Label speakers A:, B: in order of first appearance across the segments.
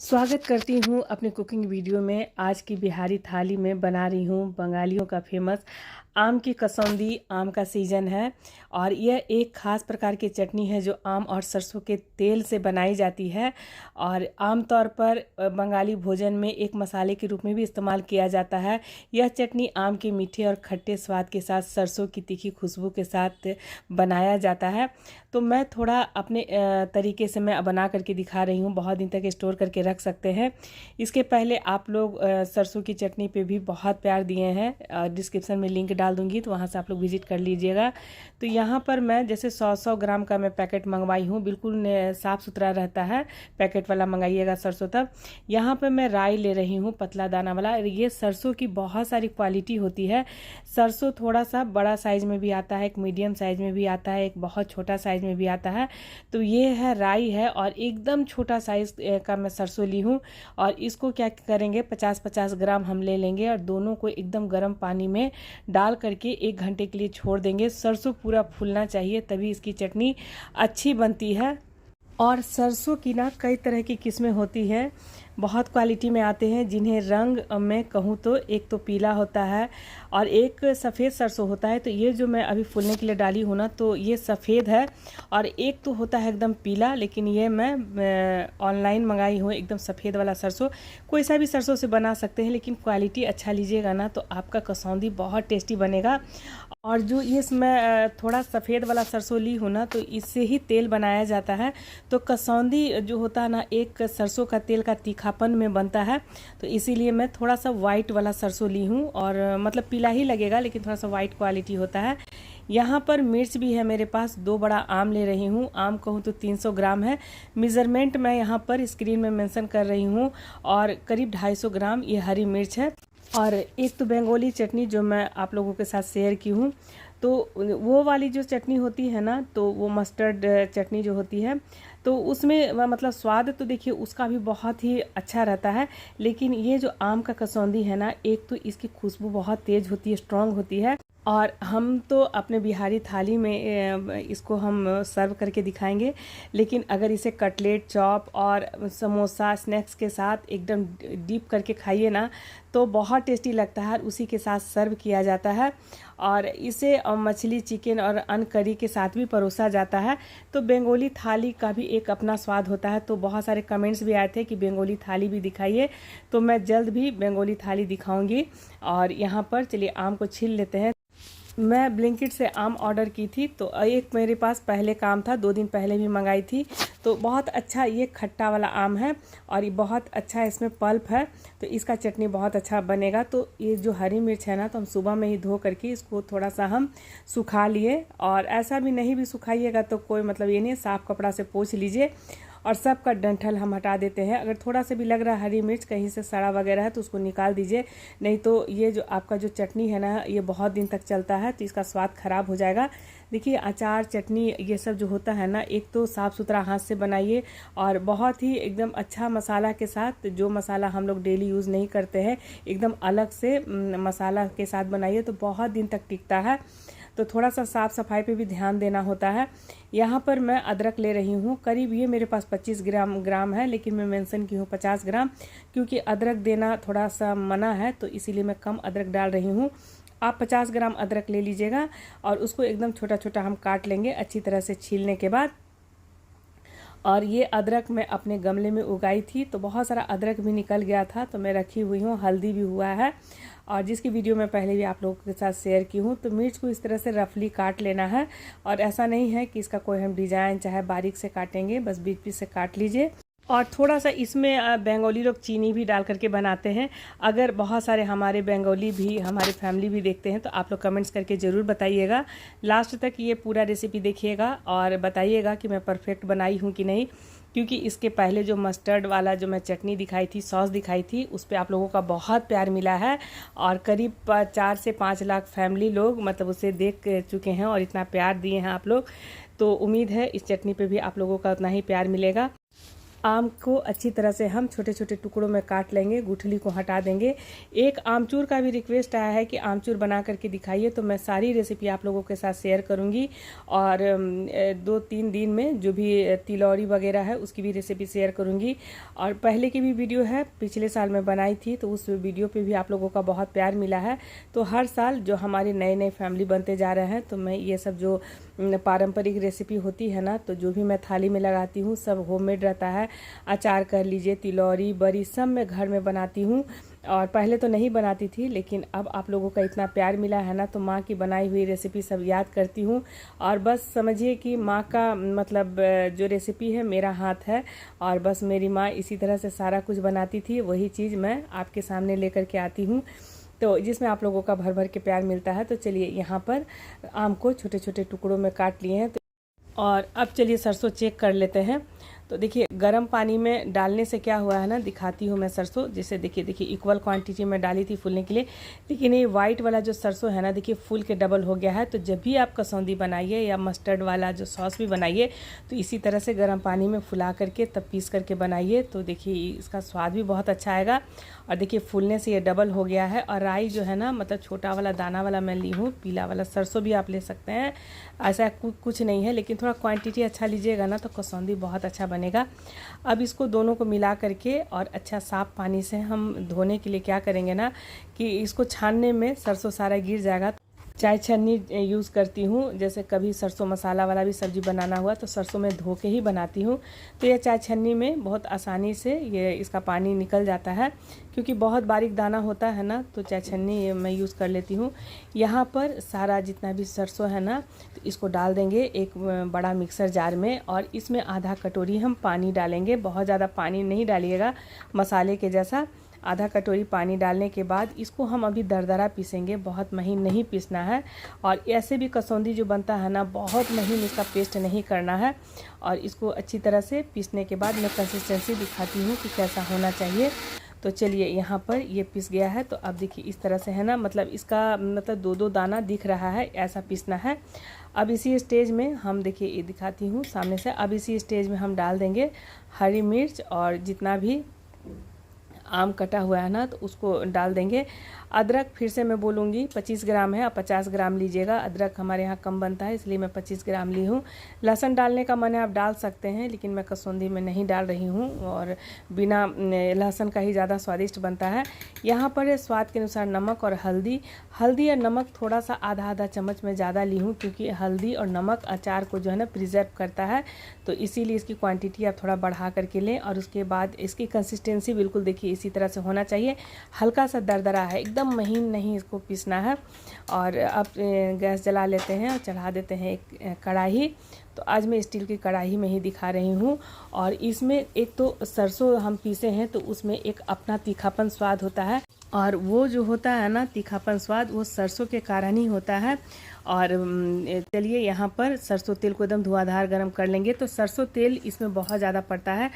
A: स्वागत करती हूँ अपनी कुकिंग वीडियो में। आज की बिहारी थाली में बना रही हूँ बंगालियों का फेमस आम की कसौंदी। आम का सीज़न है और यह एक ख़ास प्रकार की चटनी है जो आम और सरसों के तेल से बनाई जाती है और आमतौर पर बंगाली भोजन में एक मसाले के रूप में भी इस्तेमाल किया जाता है। यह चटनी आम के मीठे और खट्टे स्वाद के साथ सरसों की तीखी खुशबू के साथ बनाया जाता है। तो मैं थोड़ा अपने तरीके से मैं बना करके दिखा रही हूँ। बहुत दिन तक स्टोर करके रख सकते हैं। इसके पहले आप लोग सरसों की चटनी पे भी बहुत प्यार दिए हैं। डिस्क्रिप्शन में लिंक डाल दूंगी तो वहाँ से आप लोग विजिट कर लीजिएगा। तो यहाँ पर मैं जैसे 100 ग्राम का मैं पैकेट मंगवाई हूँ। बिल्कुल साफ़ सुथरा रहता है, पैकेट वाला मंगाइएगा सरसों तब। यहाँ पर मैं राई ले रही हूँ, पतला दाना वाला। ये सरसों की बहुत सारी क्वालिटी होती है। सरसों थोड़ा सा बड़ा साइज़ में भी आता है, एक मीडियम साइज़ में भी आता है, एक बहुत छोटा साइज़ में भी आता है। तो ये है राई है और एकदम छोटा साइज़ का मैं सरसों ली हूँ। और इसको क्या करेंगे, 50-50 ग्राम हम ले लेंगे और दोनों को एकदम गर्म पानी में डाल करके 1 घंटे के लिए छोड़ देंगे। सरसों पूरा फूलना चाहिए तभी इसकी चटनी अच्छी बनती है। और सरसों की ना कई तरह की किस्में होती हैं, बहुत क्वालिटी में आते हैं। जिन्हें रंग में कहूँ तो एक तो पीला होता है और एक सफ़ेद सरसों होता है। तो ये जो मैं अभी फूलने के लिए डाली हूँ ना, तो ये सफ़ेद है और एक तो होता है एकदम पीला। लेकिन ये मैं ऑनलाइन मंगाई हूँ एकदम सफ़ेद वाला सरसों। कोई सा भी सरसों से बना सकते हैं, लेकिन क्वालिटी अच्छा लीजिएगा ना तो आपका कसौंदी बहुत टेस्टी बनेगा। और जो ये मैं थोड़ा सफ़ेद वाला सरसों ली हूँ ना, तो इससे ही तेल बनाया जाता है। तो कसौंदी जो होता है ना, एक सरसों का तेल का तीखापन में बनता है। तो इसीलिए मैं थोड़ा सा वाइट वाला सरसों ली हूँ और मतलब पीला ही लगेगा लेकिन थोड़ा सा वाइट क्वालिटी होता है। यहाँ पर मिर्च भी है मेरे पास। 2 बड़ा आम ले रही हूँ। आम कहूँ तो 300 ग्राम है। मेज़रमेंट मैं यहाँ पर स्क्रीन में मेंशन कर रही हूँ। और करीब 250 ग्राम ये हरी मिर्च है। और एक तो बंगाली चटनी जो मैं आप लोगों के साथ शेयर की हूँ, तो वो वाली जो चटनी होती है ना, तो वो मस्टर्ड चटनी जो होती है, तो उसमें मतलब स्वाद तो देखिए उसका भी बहुत ही अच्छा रहता है। लेकिन ये जो आम का कसौंदी है ना, एक तो इसकी खुशबू बहुत तेज़ होती है, स्ट्रॉन्ग होती है। और हम तो अपने बिहारी थाली में इसको हम सर्व करके दिखाएंगे। लेकिन अगर इसे कटलेट, चॉप और समोसा स्नैक्स के साथ एकदम डीप करके खाइए ना, तो बहुत टेस्टी लगता है। उसी के साथ सर्व किया जाता है और इसे मछली, चिकन और अन्य करी के साथ भी परोसा जाता है। तो बंगाली थाली का भी एक अपना स्वाद होता है। तो बहुत सारे कमेंट्स भी आए थे कि बंगाली थाली भी दिखाइए, तो मैं जल्द भी बंगाली थाली दिखाऊंगी। और यहाँ पर चलिए आम को छील लेते हैं। मैं ब्लिंकिट से आम ऑर्डर की थी, तो एक मेरे पास पहले का आम था, 2 दिन पहले भी मंगाई थी। तो बहुत अच्छा ये खट्टा वाला आम है और ये बहुत अच्छा इसमें पल्प है, तो इसका चटनी बहुत अच्छा बनेगा। तो ये जो हरी मिर्च है ना, तो हम सुबह में ही धो करके इसको थोड़ा सा हम सुखा लिए। और ऐसा भी नहीं भी सुखाइएगा तो कोई मतलब ये नहीं, साफ़ कपड़ा से पोंछ लीजिए और सबका डंठल हम हटा देते हैं। अगर थोड़ा सा भी लग रहा है हरी मिर्च कहीं से सड़ा वगैरह है तो उसको निकाल दीजिए, नहीं तो ये जो आपका जो चटनी है ना, ये बहुत दिन तक चलता है तो इसका स्वाद खराब हो जाएगा। देखिए अचार, चटनी, ये सब जो होता है ना, एक तो साफ़ सुथरा हाथ से बनाइए और बहुत ही एकदम अच्छा मसाला के साथ, जो मसाला हम लोग डेली यूज़ नहीं करते हैं, एकदम अलग से मसाला के साथ बनाइए तो बहुत दिन तक टिकता है। तो थोड़ा सा साफ़ सफाई पे भी ध्यान देना होता है। यहाँ पर मैं अदरक ले रही हूँ, करीब ये मेरे पास 25 ग्राम है, लेकिन मैं मेंशन की हूँ 50 ग्राम, क्योंकि अदरक देना थोड़ा सा मना है, तो इसीलिए मैं कम अदरक डाल रही हूँ। आप 50 ग्राम अदरक ले लीजिएगा और उसको एकदम छोटा छोटा हम काट लेंगे अच्छी तरह से छीलने के बाद। और ये अदरक मैं अपने गमले में उगाई थी, तो बहुत सारा अदरक भी निकल गया था, तो मैं रखी हुई हूँ। हल्दी भी हुआ है और जिसकी वीडियो मैं पहले भी आप लोगों के साथ शेयर की हूँ। तो मिर्च को इस तरह से रफली काट लेना है और ऐसा नहीं है कि इसका कोई हम डिज़ाइन चाहे बारीक से काटेंगे, बस बीच बीच से काट लीजिए। और थोड़ा सा इसमें बंगाली लोग चीनी भी डाल करके बनाते हैं। अगर बहुत सारे हमारे बंगाली भी, हमारी फैमिली भी देखते हैं तो आप लोग कमेंट्स करके ज़रूर बताइएगा। लास्ट तक ये पूरा रेसिपी देखिएगा और बताइएगा कि मैं परफेक्ट बनाई हूँ कि नहीं, क्योंकि इसके पहले जो मस्टर्ड वाला जो मैं चटनी दिखाई थी, सॉस दिखाई थी, उस पर आप लोगों का बहुत प्यार मिला है और करीब 4 से 5 लाख फैमिली लोग मतलब उसे देख चुके हैं और इतना प्यार दिए हैं आप लोग। तो उम्मीद है इस चटनी पे भी आप लोगों का उतना ही प्यार मिलेगा। आम को अच्छी तरह से हम छोटे छोटे टुकड़ों में काट लेंगे, गुठली को हटा देंगे। एक आमचूर का भी रिक्वेस्ट आया है कि आमचूर बना करके दिखाइए, तो मैं सारी रेसिपी आप लोगों के साथ शेयर करूंगी। और 2-3 दिन में जो भी तिलौरी वगैरह है उसकी भी रेसिपी शेयर करूंगी। और पहले की भी वीडियो है, पिछले साल मैं बनाई थी, तो उस वीडियो पे भी आप लोगों का बहुत प्यार मिला है। तो हर साल जो हमारे नए नए फैमिली बनते जा रहे हैं, तो मैं ये सब जो पारंपरिक रेसिपी होती है ना, तो जो भी मैं थाली में लगाती हूँ सब होममेड रहता है। अचार कर लीजिए, तिलौरी, बड़ी, सब मैं घर में बनाती हूँ। और पहले तो नहीं बनाती थी, लेकिन अब आप लोगों का इतना प्यार मिला है ना, तो माँ की बनाई हुई रेसिपी सब याद करती हूँ। और बस समझिए कि माँ का मतलब जो रेसिपी है मेरा हाथ है। और बस मेरी माँ इसी तरह से सारा कुछ बनाती थी, वही चीज़ मैं आपके सामने लेकर के आती हूँ, तो जिसमें आप लोगों का भर भर के प्यार मिलता है। तो चलिए, यहाँ पर आम को छोटे छोटे टुकड़ों में काट लिए हैं। और अब चलिए सरसों चेक कर लेते हैं। तो देखिए, गर्म पानी में डालने से क्या हुआ है ना, दिखाती हूँ मैं सरसों। जैसे देखिए इक्वल क्वांटिटी में डाली थी फूलने के लिए, लेकिन ये वाइट वाला जो सरसों है ना, देखिए फूल के डबल हो गया है। तो जब भी आप कसौंदी बनाइए या मस्टर्ड वाला जो सॉस भी बनाइए, तो इसी तरह से गर्म पानी में फुला करके तब पीस करके बनाइए, तो देखिए इसका स्वाद भी बहुत अच्छा आएगा। और देखिए फूलने से ये डबल हो गया है। और राई जो है ना, मतलब छोटा वाला दाना वाला मैं ली हूँ, पीला वाला। सरसों भी आप ले सकते हैं, ऐसा कुछ नहीं है, लेकिन थोड़ा क्वांटिटी अच्छा लीजिएगा ना तो कसौंदी बहुत अच्छा बनेगा। अब इसको दोनों को मिला करके और अच्छा साफ पानी से हम धोने के लिए क्या करेंगे ना, कि इसको छानने में सरसों सारा गिर जाएगा। चाय छन्नी यूज़ करती हूँ, जैसे कभी सरसों मसाला वाला भी सब्ज़ी बनाना हुआ तो सरसों में धो के ही बनाती हूँ। तो ये चाय छन्नी में बहुत आसानी से ये इसका पानी निकल जाता है, क्योंकि बहुत बारीक दाना होता है ना, तो चाय छन्नी मैं यूज़ कर लेती हूँ। यहाँ पर सारा जितना भी सरसों है ना, तो इसको डाल देंगे एक बड़ा मिक्सर जार में। और इसमें आधा कटोरी हम पानी डालेंगे, बहुत ज़्यादा पानी नहीं डालिएगा, मसाले के जैसा। आधा कटोरी पानी डालने के बाद इसको हम अभी दरदरा पीसेंगे, बहुत महीन नहीं पीसना है। और ऐसे भी कसौंदी जो बनता है ना, बहुत महीन इसका पेस्ट नहीं करना है। और इसको अच्छी तरह से पीसने के बाद मैं कंसिस्टेंसी दिखाती हूँ कि कैसा होना चाहिए। तो चलिए, यहाँ पर ये पिस गया है। तो अब देखिए इस तरह से है ना, मतलब इसका मतलब 2-2 दाना दिख रहा है, ऐसा पीसना है। अब इसी स्टेज में हम, देखिए ये दिखाती हूँ सामने से, अब इसी स्टेज में हम डाल देंगे हरी मिर्च और जितना भी आम कटा हुआ है ना, तो उसको डाल देंगे। अदरक फिर से मैं बोलूँगी 25 ग्राम है, आप 50 ग्राम लीजिएगा। अदरक हमारे यहाँ कम बनता है, इसलिए मैं 25 ग्राम ली हूँ। लहसुन डालने का मन है आप डाल सकते हैं, लेकिन मैं कसौंदी में नहीं डाल रही हूँ, और बिना लहसुन का ही ज़्यादा स्वादिष्ट बनता है। यहाँ पर स्वाद के अनुसार नमक और हल्दी। हल्दी और नमक थोड़ा सा आधा चम्मच में ज़्यादा ली हूँ, क्योंकि हल्दी और नमक अचार को जो है ना प्रिजर्व करता है, तो इसीलिए इसकी क्वांटिटी आप थोड़ा बढ़ा करके लें। और उसके बाद इसकी कंसिस्टेंसी बिल्कुल देखिए इसी तरह से होना चाहिए, हल्का सा दरदरा है, एकदम महीन नहीं इसको पीसना है। और अब गैस जला लेते हैं और चढ़ा देते हैं एक कढ़ाई। तो आज मैं स्टील की कढ़ाई में ही दिखा रही हूँ। और इसमें एक तो सरसों हम पीसे हैं, तो उसमें एक अपना तीखापन स्वाद होता है, और वो जो होता है ना तीखापन स्वाद, वो सरसों के कारण ही होता है। और चलिए, यहाँ पर सरसों तेल को एकदम धुआंधार गरम कर लेंगे। तो सरसों तेल इसमें बहुत ज़्यादा पड़ता है,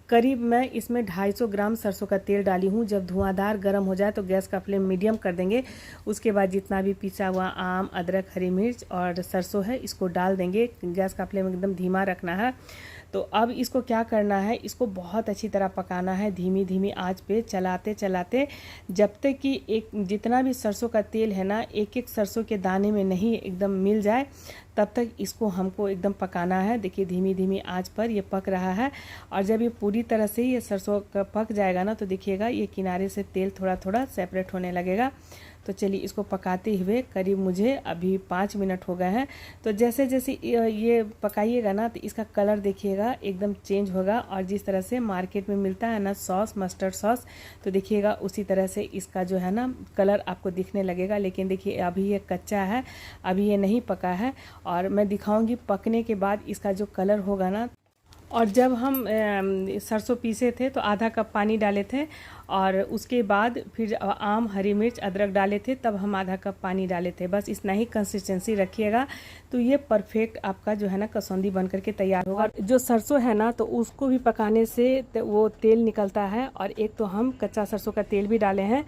A: करीब मैं इसमें 250 ग्राम सरसों का तेल डाली हूँ। जब धुआंधार गरम हो जाए तो गैस का फ्लेम मीडियम कर देंगे। उसके बाद जितना भी पिसा हुआ आम, अदरक, हरी मिर्च और सरसों है, इसको डाल देंगे। गैस का फ्लेम एकदम धीमा रखना है। तो अब इसको क्या करना है, इसको बहुत अच्छी तरह पकाना है, धीमी धीमी आंच पे चलाते चलाते, जब तक कि एक जितना भी सरसों का तेल है ना, एक एक सरसों के दाने में नहीं एकदम मिल जाए, तब तक इसको हमको एकदम पकाना है। देखिए धीमी धीमी आंच पर ये पक रहा है। और जब ये पूरी तरह से ये सरसों का पक जाएगा ना, तो देखिएगा ये किनारे से तेल थोड़ा थोड़ा सेपरेट होने लगेगा। तो चलिए इसको पकाते हुए करीब मुझे अभी 5 मिनट हो गए हैं। तो जैसे जैसे ये पकाइएगा ना, तो इसका कलर देखिएगा एकदम चेंज होगा। और जिस तरह से मार्केट में मिलता है ना सॉस, मस्टर्ड सॉस, तो देखिएगा उसी तरह से इसका जो है ना कलर आपको दिखने लगेगा। लेकिन देखिए अभी ये कच्चा है, अभी ये नहीं पका है। और मैं दिखाऊंगी पकने के बाद इसका जो कलर होगा ना। और जब हम सरसों पीसे थे तो आधा कप पानी डाले थे, और उसके बाद फिर आम, हरी मिर्च, अदरक डाले थे, तब हम आधा कप पानी डाले थे। बस इतना ही कंसिस्टेंसी रखिएगा, तो ये परफेक्ट आपका जो है ना कसौंदी बन करके तैयार होगा। जो सरसों है ना, तो उसको भी पकाने से वो तेल निकलता है, और एक तो हम कच्चा सरसों का तेल भी डाले हैं।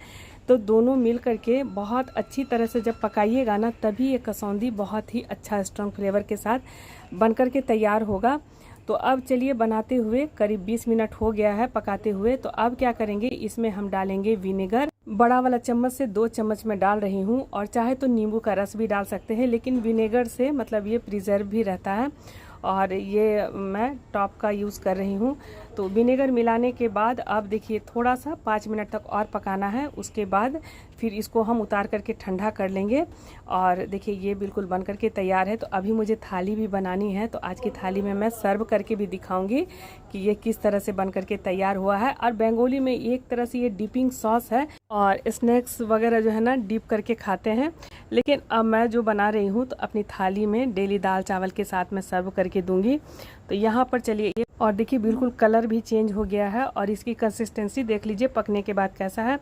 A: तो दोनों मिल करके बहुत अच्छी तरह से जब पकाइएगा ना, तभी ये कसौंदी बहुत ही अच्छा स्ट्रॉन्ग फ्लेवर के साथ बन करके तैयार होगा। तो अब चलिए बनाते हुए करीब 20 मिनट हो गया है पकाते हुए। तो अब क्या करेंगे, इसमें हम डालेंगे विनेगर। बड़ा वाला चम्मच से 2 चम्मच मैं डाल रही हूँ, और चाहे तो नींबू का रस भी डाल सकते हैं, लेकिन विनेगर से मतलब ये प्रिजर्व भी रहता है। और ये मैं टॉप का यूज़ कर रही हूँ। तो विनेगर मिलाने के बाद अब देखिए थोड़ा सा 5 मिनट तक और पकाना है। उसके बाद फिर इसको हम उतार करके ठंडा कर लेंगे। और देखिए ये बिल्कुल बन करके तैयार है। तो अभी मुझे थाली भी बनानी है, तो आज की थाली में मैं सर्व करके भी दिखाऊंगी कि ये किस तरह से बन करके तैयार हुआ है। और बंगाली में एक तरह से ये डिपिंग सॉस है, और स्नैक्स वगैरह जो है ना डिप करके खाते हैं। लेकिन अब मैं जो बना रही हूँ तो अपनी थाली में डेली दाल चावल के साथ मैं सर्व करके दूंगी। तो यहाँ पर चलिए, और देखिए बिल्कुल कलर भी चेंज हो गया है, और इसकी कंसिस्टेंसी देख लीजिए पकने के बाद कैसा है।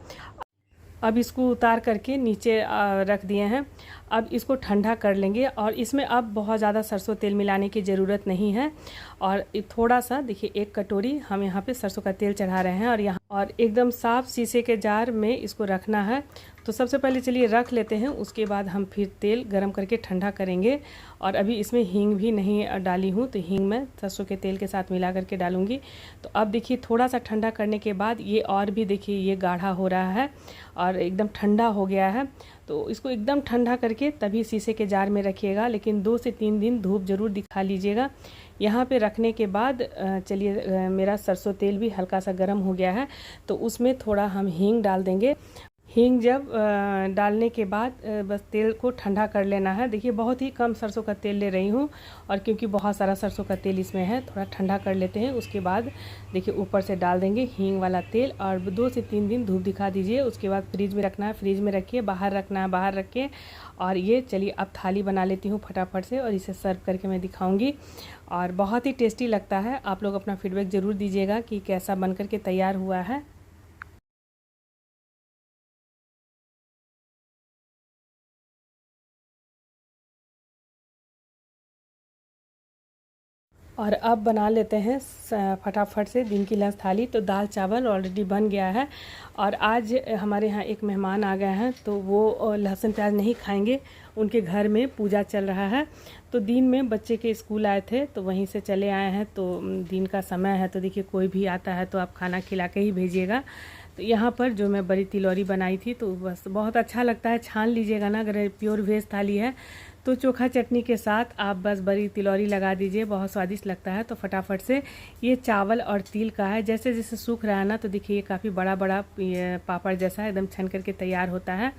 A: अब इसको उतार करके नीचे रख दिए हैं। अब इसको ठंडा कर लेंगे, और इसमें अब बहुत ज़्यादा सरसों तेल मिलाने की ज़रूरत नहीं है। और थोड़ा सा देखिए 1 कटोरी हम यहाँ पे सरसों का तेल चढ़ा रहे हैं, और एकदम साफ शीशे के जार में इसको रखना है। तो सबसे पहले चलिए रख लेते हैं, उसके बाद हम फिर तेल गरम करके ठंडा करेंगे। और अभी इसमें हींग भी नहीं डाली हूँ, तो हींग मैं सरसों के तेल के साथ मिला करके डालूंगी। तो अब देखिए थोड़ा सा ठंडा करने के बाद ये और भी देखिए ये गाढ़ा हो रहा है और एकदम ठंडा हो गया है। तो इसको एकदम ठंडा करके तभी शीशे के जार में रखिएगा, लेकिन 2 से 3 दिन धूप ज़रूर दिखा लीजिएगा। यहाँ पे रखने के बाद चलिए मेरा सरसों तेल भी हल्का सा गर्म हो गया है, तो उसमें थोड़ा हम हींग डाल देंगे। हींग जब डालने के बाद बस तेल को ठंडा कर लेना है। देखिए बहुत ही कम सरसों का तेल ले रही हूँ, और क्योंकि बहुत सारा सरसों का तेल इसमें है, थोड़ा ठंडा कर लेते हैं। उसके बाद देखिए ऊपर से डाल देंगे हींग वाला तेल, और 2 से 3 दिन धूप दिखा दीजिए। उसके बाद फ्रिज में रखना है, फ्रिज में रखिए, बाहर रखना है, बाहर रखिए। और ये चलिए अब थाली बना लेती हूँ फटाफट से, और इसे सर्व करके मैं दिखाऊँगी। और बहुत ही टेस्टी लगता है। आप लोग अपना फीडबैक ज़रूर दीजिएगा कि कैसा बन करके तैयार हुआ है। और अब बना लेते हैं फटाफट से दिन की लंच थाली। तो दाल चावल ऑलरेडी बन गया है, और आज हमारे यहाँ एक मेहमान आ गए हैं, तो वो लहसुन प्याज नहीं खाएंगे। उनके घर में पूजा चल रहा है। तो दिन में बच्चे के स्कूल आए थे, तो वहीं से चले आए हैं। तो दिन का समय है, तो देखिए कोई भी आता है तो आप खाना खिला के ही भेजिएगा। तो यहाँ पर जो मैं बड़ी तिलौरी बनाई थी, तो बस बहुत अच्छा लगता है, छान लीजिएगा ना। अगर प्योर वेज थाली है तो चोखा चटनी के साथ आप बस बड़ी तिलौरी लगा दीजिए, बहुत स्वादिष्ट लगता है। तो फटाफट से ये चावल और तिल का है, जैसे जैसे सूख रहा है ना, तो देखिए ये काफ़ी बड़ा बड़ा पापड़ जैसा एकदम छन करके तैयार होता है।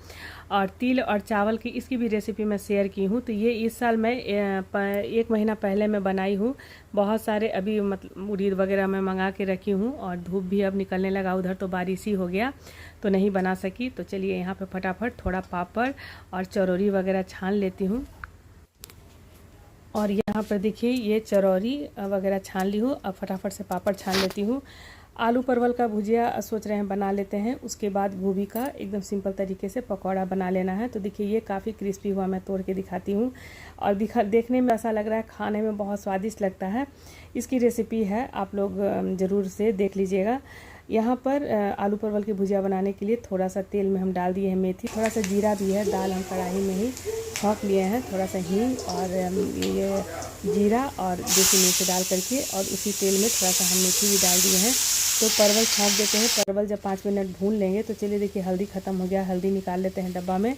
A: और तिल और चावल की इसकी भी रेसिपी मैं शेयर की हूँ। तो ये इस साल मैं 1 महीना पहले मैं बनाई हूँ। बहुत सारे अभी मतलब उड़ीद वगैरह मैं मंगा के रखी हूँ, और धूप भी अब निकलने लगा, उधर तो बारिश ही हो गया तो नहीं बना सकी। तो चलिए यहाँ पे फटाफट थोड़ा पापड़ और चरौरी वगैरह छान लेती हूँ। और यहाँ पर देखिए ये चरौरी वगैरह छान ली हूँ। अब फटाफट से पापड़ छान लेती हूँ। आलू परवल का भुजिया सोच रहे हैं बना लेते हैं। उसके बाद गोभी का एकदम सिंपल तरीके से पकौड़ा बना लेना है। तो देखिए ये काफ़ी क्रिस्पी हुआ, मैं तोड़ के दिखाती हूँ। और देखने में ऐसा लग रहा है, खाने में बहुत स्वादिष्ट लगता है। इसकी रेसिपी है, आप लोग ज़रूर से देख लीजिएगा। यहाँ पर आलू परवल की भुजिया बनाने के लिए थोड़ा सा तेल में हम डाल दिए हैं मेथी, थोड़ा सा जीरा भी है, दाल हम कढ़ाई में ही छौंक लिए हैं, थोड़ा सा हींग और ये जीरा और देसी मिर्च डाल करके, और उसी तेल में थोड़ा सा हम मेथी भी डाल दिए हैं। तो परवल छौंक देते हैं। परवल जब 5 मिनट भून लेंगे, तो चलिए देखिए हल्दी ख़त्म हो गया, हल्दी निकाल लेते हैं डब्बा में।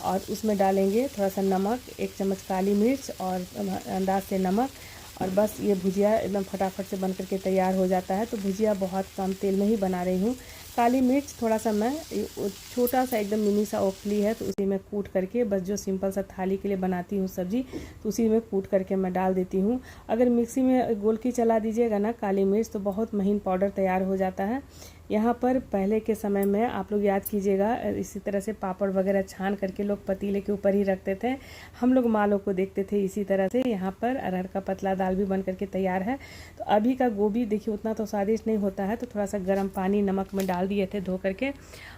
A: और उसमें डालेंगे थोड़ा सा नमक, 1 चम्मच काली मिर्च और अंदाज से नमक। और बस ये भुजिया एकदम फटाफट से बन करके तैयार हो जाता है। तो भुजिया बहुत कम तेल में ही बना रही हूँ। काली मिर्च थोड़ा सा मैं छोटा सा एकदम मिनी सा ओखली है, तो उसी में कूट करके, बस जो सिंपल सा थाली के लिए बनाती हूँ सब्जी, तो उसी में कूट करके मैं डाल देती हूँ। अगर मिक्सी में गोलकी चला दीजिएगा ना काली मिर्च, तो बहुत महीन पाउडर तैयार हो जाता है। यहाँ पर पहले के समय में आप लोग याद कीजिएगा, इसी तरह से पापड़ वगैरह छान करके लोग पतीले के ऊपर ही रखते थे। हम लोग माँ लोग को देखते थे इसी तरह से। यहाँ पर अरहर का पतला दाल भी बन करके तैयार है। तो अभी का गोभी देखिए उतना तो स्वादिष्ट नहीं होता है, तो थोड़ा सा गर्म पानी नमक में डाल दिए थे धो करके,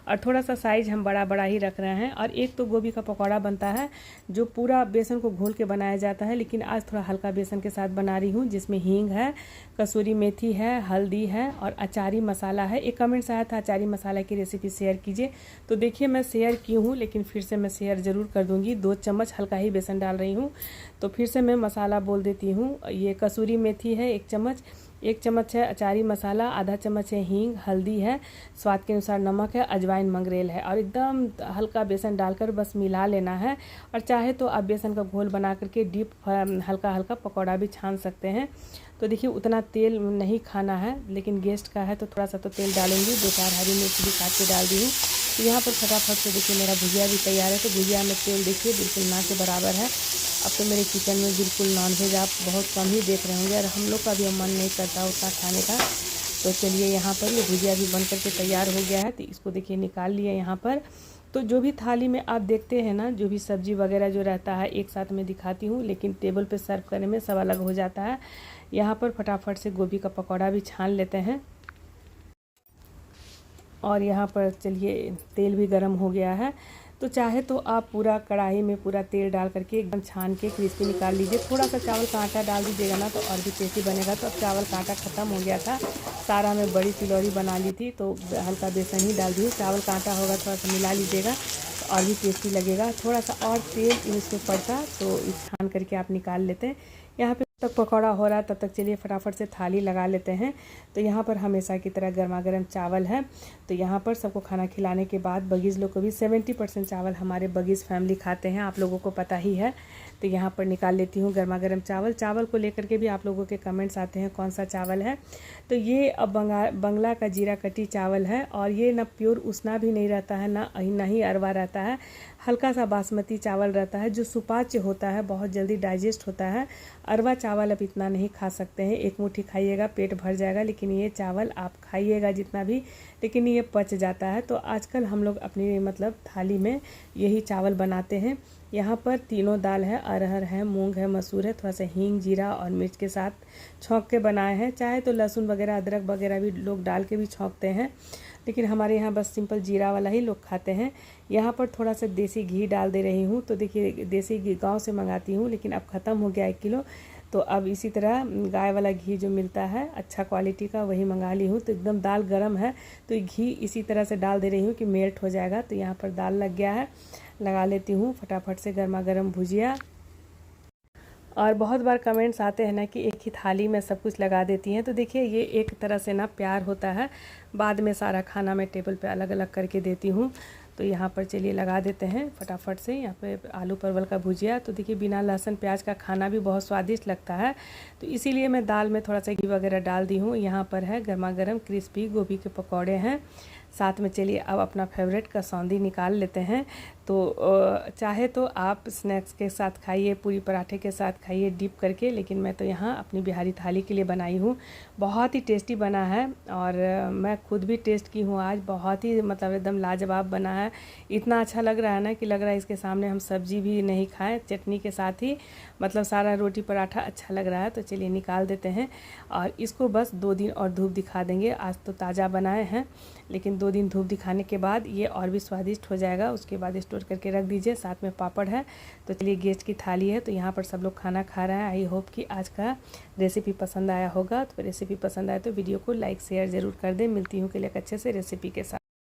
A: और थोड़ा सा साइज हम बड़ा बड़ा ही रख रहे हैं। और एक तो गोभी का पकौड़ा बनता है जो पूरा बेसन को घोल के बनाया जाता है, लेकिन आज थोड़ा हल्का बेसन के साथ बना रही हूँ, जिसमें हींग है, कसूरी मेथी है, हल्दी है और अचारी मसाला है, एक कमेंट्स आया था अचारी मसाला की रेसिपी शेयर कीजिए, तो देखिए मैं शेयर की हूँ, लेकिन फिर से मैं शेयर ज़रूर कर दूँगी। 2 चम्मच हल्का ही बेसन डाल रही हूँ। तो फिर से मैं मसाला बोल देती हूँ। ये कसूरी मेथी है 1 चम्मच है अचारी मसाला, आधा चम्मच है हींग, हल्दी है, स्वाद के अनुसार नमक है, अजवाइन मंगरेल है, और एकदम हल्का बेसन डालकर बस मिला लेना है। और चाहे तो आप बेसन का घोल बना करके डीप हल्का हल्का पकौड़ा भी छान सकते हैं। तो देखिए उतना तेल नहीं खाना है, लेकिन गेस्ट का है तो थोड़ा सा तो तेल डालूंगी। 2-4 हरी मिर्च भी काट के डाल दी हूँ। तो यहाँ पर फटाफट से देखिए मेरा भुजिया भी तैयार है। तो भुजिया में तेल देखिए बिल्कुल ना के बराबर है। अब तो मेरे किचन में बिल्कुल नॉनवेज आप बहुत कम ही देख रहे होंगे, और हम लोग का भी मन नहीं करता उतना खाने का। तो चलिए यहाँ पर ये भुजिया भी बन करके तैयार हो गया है। तो इसको देखिए निकाल लिया यहाँ पर। तो जो भी थाली में आप देखते हैं ना, जो भी सब्जी वगैरह जो रहता है एक साथ में दिखाती हूँ, लेकिन टेबल पे सर्व करने में सब अलग हो जाता है। यहाँ पर फटाफट से गोभी का पकौड़ा भी छान लेते हैं। और यहाँ पर चलिए तेल भी गर्म हो गया है। तो चाहे तो आप पूरा कढ़ाई में पूरा तेल डाल करके एकदम छान के क्रिस्पी निकाल लीजिए। थोड़ा सा चावल का आटा डाल दीजिएगा ना, तो और भी टेस्टी बनेगा। तो अब चावल का आटा ख़त्म हो गया था, सारा मैं बड़ी तिलौरी बना ली थी, तो हल्का बेसन ही डाल दी। चावल का आटा होगा थोड़ा सा मिला लीजिएगा, तो और भी टेस्टी लगेगा। थोड़ा सा और तेल इसमें पड़ता तो छान करके आप निकाल लेते हैं। यहाँ पे तक पकौड़ा हो रहा है, तब तक चलिए फटाफट से थाली लगा लेते हैं। तो यहाँ पर हमेशा की तरह गर्मा गर्म चावल है। तो यहाँ पर सबको खाना खिलाने के बाद बगीज़ लोग को भी 70% चावल हमारे बगीज़ फैमिली खाते हैं, आप लोगों को पता ही है। तो यहाँ पर निकाल लेती हूँ गर्मा गर्म चावल। चावल को लेकर के भी आप लोगों के कमेंट्स आते हैं कौन सा चावल है। तो ये अब बंगला का जीरा कटी चावल है, और ये ना प्योर उसना भी नहीं रहता है, ना ही अरवा रहता है। हल्का सा बासमती चावल रहता है, जो सुपाच्य होता है, बहुत जल्दी डाइजेस्ट होता है। अरवा चावल आप इतना नहीं खा सकते हैं, एक मुट्ठी खाइएगा पेट भर जाएगा, लेकिन ये चावल आप खाइएगा जितना भी, लेकिन ये पच जाता है। तो आजकल हम लोग अपनी मतलब थाली में यही चावल बनाते हैं। यहाँ पर तीनों दाल है, अरहर है, मूंग है, मसूर है, थोड़ा सा हींग, जीरा और मिर्च के साथ छौंक के बनाए हैं। चाहे तो लहसुन वगैरह अदरक वगैरह भी लोग डाल के भी छौंकते हैं, लेकिन हमारे यहाँ बस सिंपल जीरा वाला ही लोग खाते हैं। यहाँ पर थोड़ा सा देसी घी डाल दे रही हूँ। तो देखिए देसी घी गांव से मंगाती हूँ, लेकिन अब ख़त्म हो गया 1 किलो। तो अब इसी तरह गाय वाला घी जो मिलता है अच्छा क्वालिटी का, वही मंगा ली हूँ। तो एकदम दाल गरम है, तो घी इसी तरह से डाल दे रही हूँ कि मेल्ट हो जाएगा। तो यहाँ पर दाल लग गया है, लगा लेती हूँ फटाफट से गर्मा गर्म भुजिया। और बहुत बार कमेंट्स आते हैं ना कि एक ही थाली में सब कुछ लगा देती हैं। तो देखिए ये एक तरह से ना प्यार होता है, बाद में सारा खाना मैं टेबल पे अलग अलग करके देती हूँ। तो यहाँ पर चलिए लगा देते हैं फटाफट से। यहाँ पे आलू परवल का भुजिया, तो देखिए बिना लहसुन प्याज का खाना भी बहुत स्वादिष्ट लगता है। तो इसीलिए मैं दाल में थोड़ा सा घी वगैरह डाल दी हूँ। यहाँ पर है गर्मा गर्म क्रिस्पी गोभी के पकौड़े हैं, साथ में चलिए अब अपना फेवरेट कसौंदी निकाल लेते हैं। तो चाहे तो आप स्नैक्स के साथ खाइए, पूरी पराठे के साथ खाइए डिप करके, लेकिन मैं तो यहाँ अपनी बिहारी थाली के लिए बनाई हूँ। बहुत ही टेस्टी बना है, और मैं खुद भी टेस्ट की हूँ आज। बहुत ही मतलब एकदम लाजवाब बना है। इतना अच्छा लग रहा है ना कि लग रहा है इसके सामने हम सब्जी भी नहीं खाएं, चटनी के साथ ही मतलब सारा रोटी पराठा अच्छा लग रहा है। तो चलिए निकाल देते हैं, और इसको बस 2 दिन और धूप दिखा देंगे। आज तो ताज़ा बनाए हैं, लेकिन 2 दिन धूप दिखाने के बाद ये और भी स्वादिष्ट हो जाएगा। उसके बाद स्टोर करके रख दीजिए, साथ में पापड़ है। तो चलिए गेस्ट की थाली है, तो यहाँ पर सब लोग खाना खा रहे हैं। आई होप कि आज का रेसिपी पसंद आया होगा। तो रेसिपी पसंद आए तो वीडियो को लाइक शेयर ज़रूर कर दें। मिलती हूँ के लिए एक अच्छे से रेसिपी के साथ।